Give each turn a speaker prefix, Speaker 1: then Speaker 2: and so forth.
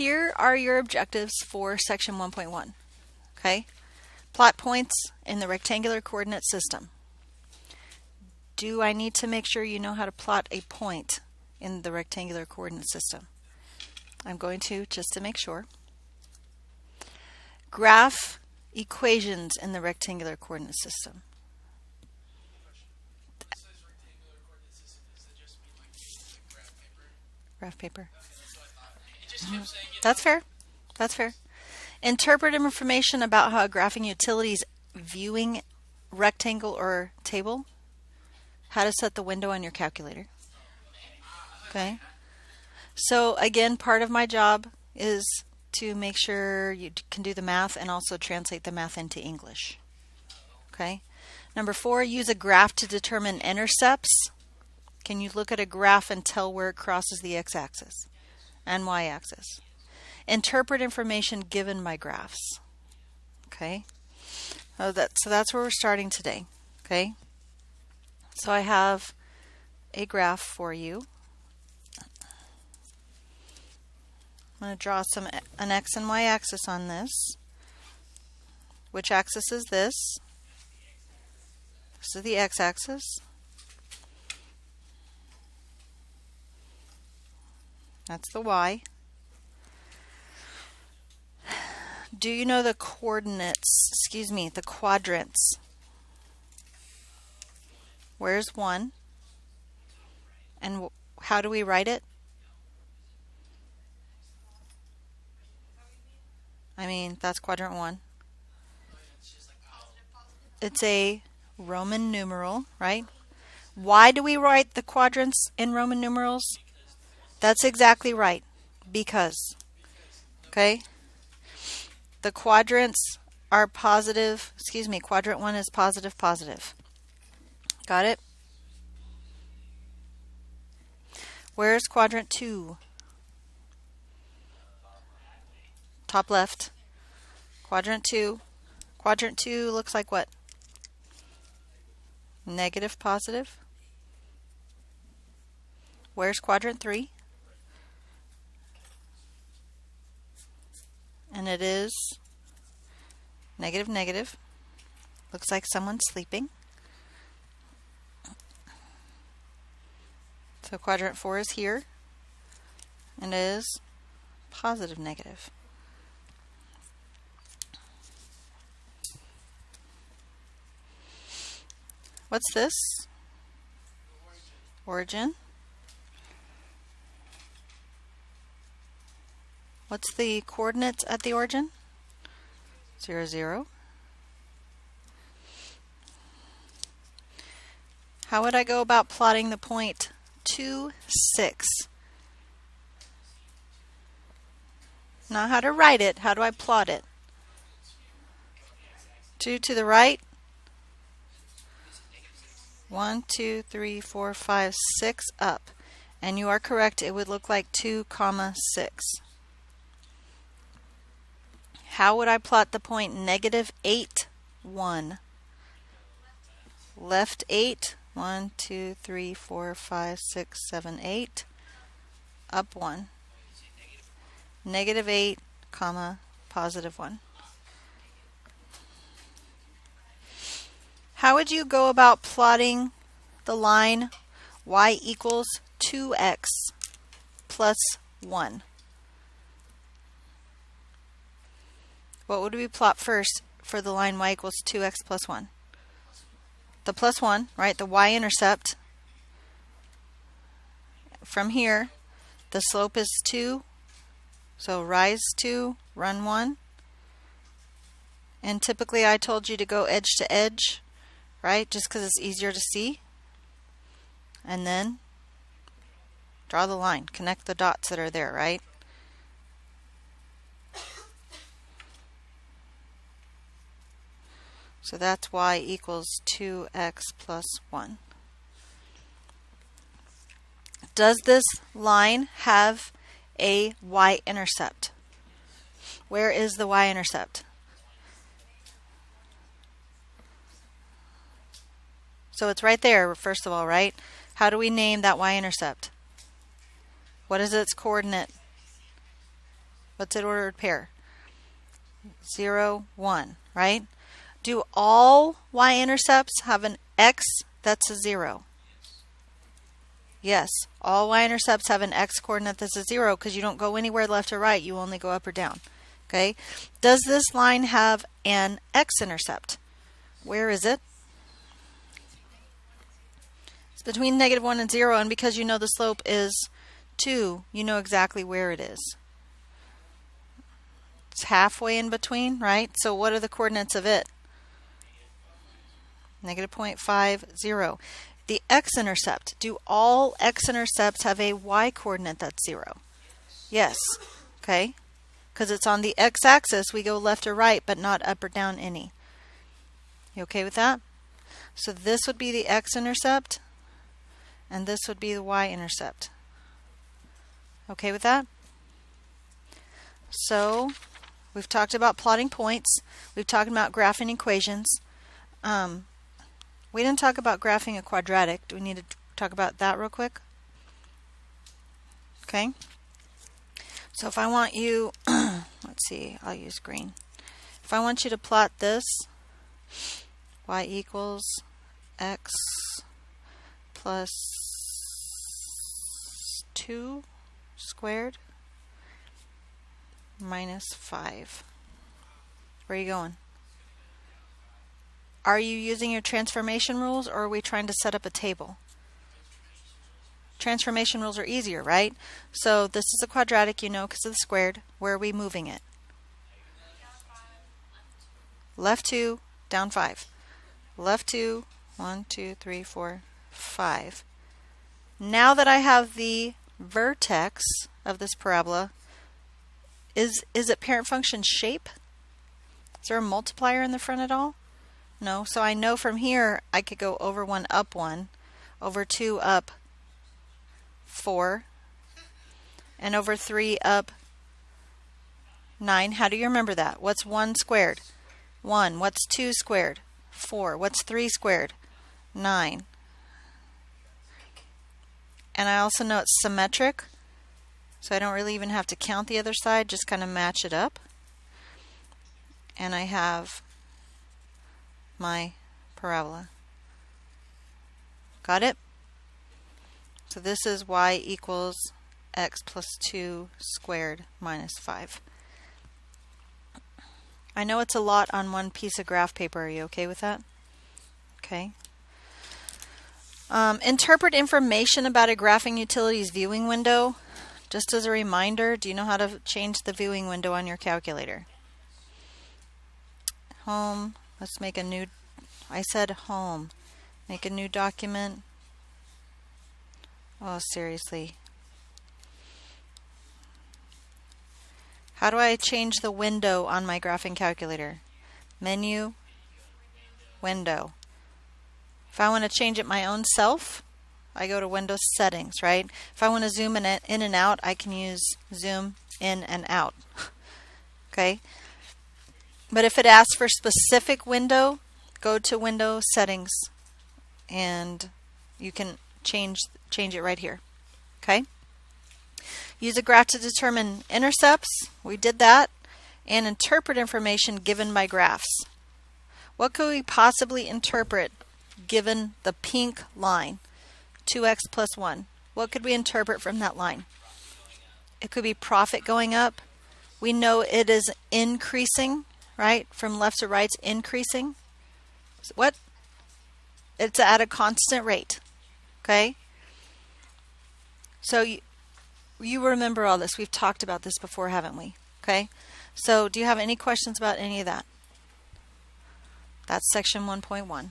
Speaker 1: here are your objectives for section 1.1. Okay? Plot points in the rectangular coordinate system. Do I need to make sure you know how to plot a point in the rectangular coordinate system? I'm going to, just to make sure. Graph equations in the rectangular coordinate system. Graph paper. That's fair. That's fair. Interpret information about how a graphing utility is viewing rectangle or table. How to set the window on your calculator. Okay. So again, part of my job is to make sure you can do the math and also translate the math into English. Okay. Number 4, use a graph to determine intercepts. Can you look at a graph and tell where it crosses the x-axis and y-axis? Interpret information given by graphs. Okay. So that's where we're starting today. Okay. So I have a graph for you. I'm going to draw an x and y axis on this. Which axis is this? This is the x-axis. That's the y. Do you know the coordinates, the quadrants? Where's 1? And how do we write it? That's quadrant 1. It's a Roman numeral, right? Why do we write the quadrants in Roman numerals? That's exactly right. Because. Okay? The quadrants are positive. Quadrant 1 is positive, positive. Got it? Where's quadrant 2? Top left. Quadrant 2. Quadrant 2 looks like what? Negative, positive. Where's quadrant 3? And it is negative, negative. Looks like someone's sleeping. So quadrant 4 is here. And it is positive, negative. What's this? Origin. What's the coordinates at the origin? 0, 0. How would I go about plotting the point 2, 6? Not how to write it. How do I plot it? 2 to the right. 1, 2, 3, 4, 5, 6 up. And you are correct. It would look like 2, 6. How would I plot the point negative 8, 1? Left 8. 1, 2, 3, 4, 5, 6, 7, 8. Up 1. Negative 8, positive 1. How would you go about plotting the line y equals 2x plus 1? What would we plot first for the line y equals 2x plus 1? The plus 1, right? The y-intercept. From here, the slope is 2. So rise 2, run 1. And typically I told you to go edge to edge, right? Just because it's easier to see. And then draw the line. Connect the dots that are there, right? So that's y equals 2x plus 1. Does this line have a y-intercept? Where is the y-intercept? So it's right there, first of all, right? How do we name that y-intercept? What is its coordinate? What's its ordered pair? 0, 1, right? Do all y-intercepts have an x that's a 0? Yes, all y-intercepts have an x-coordinate that's a 0 because you don't go anywhere left or right. You only go up or down. Okay? Does this line have an x-intercept? Where is it? It's between -1 and 0, and because you know the slope is 2, you know exactly where it is. It's halfway in between, right? So what are the coordinates of it? -0.50. The x-intercept. Do all x-intercepts have a y-coordinate that's 0? Yes. Okay. Because it's on the x-axis, we go left or right, but not up or down any. You okay with that? So this would be the x-intercept, and this would be the y-intercept. Okay with that? So we've talked about plotting points. We've talked about graphing equations. We didn't talk about graphing a quadratic. Do we need to talk about that real quick? Okay. So if I want you, let's see, I'll use green. If I want you to plot this, y equals x plus 2 squared minus 5. Where are you going? Are you using your transformation rules, or are we trying to set up a table? Transformation rules are easier, right? So this is a quadratic, you know, because of the squared. Where are we moving it? Left 2, down 5. Left 2, 1, 2, 3, 4, 5. Now that I have the vertex of this parabola, is it parent function shape? Is there a multiplier in the front at all? No. So I know from here I could go over 1 up 1, over 2 up 4, and over 3 up 9. How do you remember that? What's 1 squared? 1. What's 2 squared? 4. What's 3 squared? 9. And I also know it's symmetric, so I don't really even have to count the other side, just kind of match it up. And I have my parabola. Got it? So this is y equals x plus 2 squared minus 5. I know it's a lot on one piece of graph paper. Are you okay with that? Okay. Interpret information about a graphing utilities viewing window. Just as a reminder, do you know how to change the viewing window on your calculator? Home. Let's make a new, I said home. Make a new document. Oh, seriously. How do I change the window on my graphing calculator? Menu, window. If I want to change it my own self, I go to Windows Settings, right? If I want to zoom in and out, I can use zoom in and out. Okay? But if it asks for specific window, go to Windows Settings and you can change it right here. Okay? Use a graph to determine intercepts. We did that. And interpret information given by graphs. What could we possibly interpret given the pink line? 2x plus 1. What could we interpret from that line? It could be profit going up. We know it is increasing, right? From left to right, it's increasing. So what? It's at a constant rate. Okay? So you remember all this. We've talked about this before, haven't we? Okay? So do you have any questions about any of that? That's section 1.1.